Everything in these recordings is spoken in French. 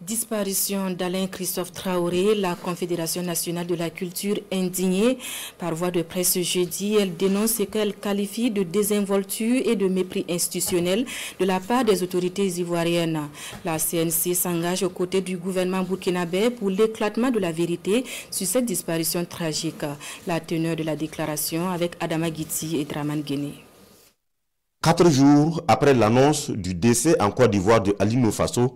Disparition d'Alain Christophe Traoré, la Confédération nationale de la culture indignée par voie de presse jeudi. Elle dénonce ce qu'elle qualifie de désinvolture et de mépris institutionnel de la part des autorités ivoiriennes. La CNC s'engage aux côtés du gouvernement burkinabé pour l'éclatement de la vérité sur cette disparition tragique. La teneur de la déclaration avec Adama Guiti et Draman Guéné. 4 jours après l'annonce du décès en Côte d'Ivoire de Alino Faso,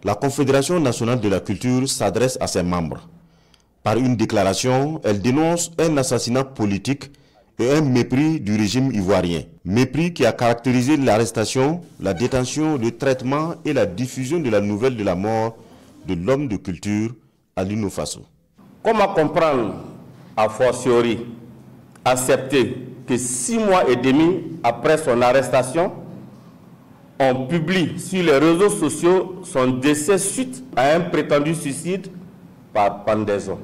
la Confédération nationale de la culture s'adresse à ses membres. Par une déclaration, elle dénonce un assassinat politique et un mépris du régime ivoirien. Mépris qui a caractérisé l'arrestation, la détention, le traitement et la diffusion de la nouvelle de la mort de l'homme de culture Alino Faso. Comment comprendre, a fortiori, accepter que 6 mois et demi après son arrestation, on publie sur les réseaux sociaux son décès suite à un prétendu suicide par pendaison.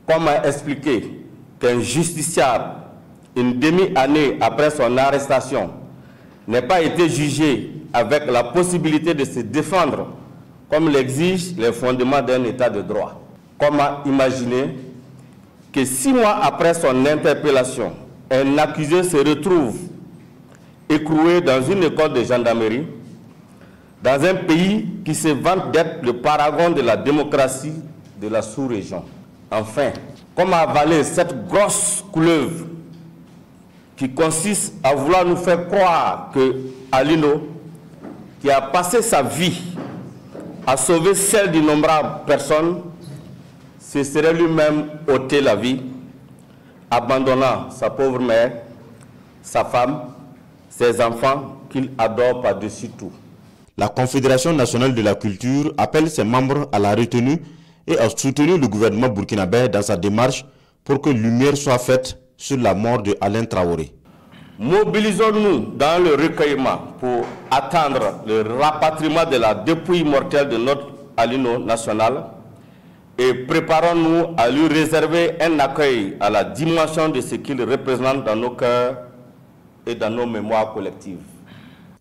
Comment expliquer qu'un justiciable, une demi-année après son arrestation, n'ait pas été jugé avec la possibilité de se défendre comme l'exigent les fondements d'un état de droit? Comment imaginer que 6 mois après son interpellation, un accusé se retrouve écroué dans une école de gendarmerie, dans un pays qui se vante d'être le paragon de la démocratie de la sous-région? Enfin, comment avaler cette grosse couleuvre qui consiste à vouloir nous faire croire que Alino, qui a passé sa vie à sauver celle d'innombrables personnes, se serait lui-même ôté la vie, abandonnant sa pauvre mère, sa femme, ses enfants qu'il adore par-dessus tout? La Confédération nationale de la culture appelle ses membres à la retenue et à soutenir le gouvernement burkinabé dans sa démarche pour que lumière soit faite sur la mort de Alain Traoré. Mobilisons-nous dans le recueillement pour attendre le rapatriement de la dépouille mortelle de notre Alino national et préparons-nous à lui réserver un accueil à la dimension de ce qu'il représente dans nos cœurs et dans nos mémoires collectives.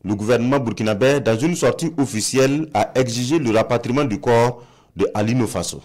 Le gouvernement burkinabé, dans une sortie officielle, a exigé le rapatriement du corps de Alino Faso.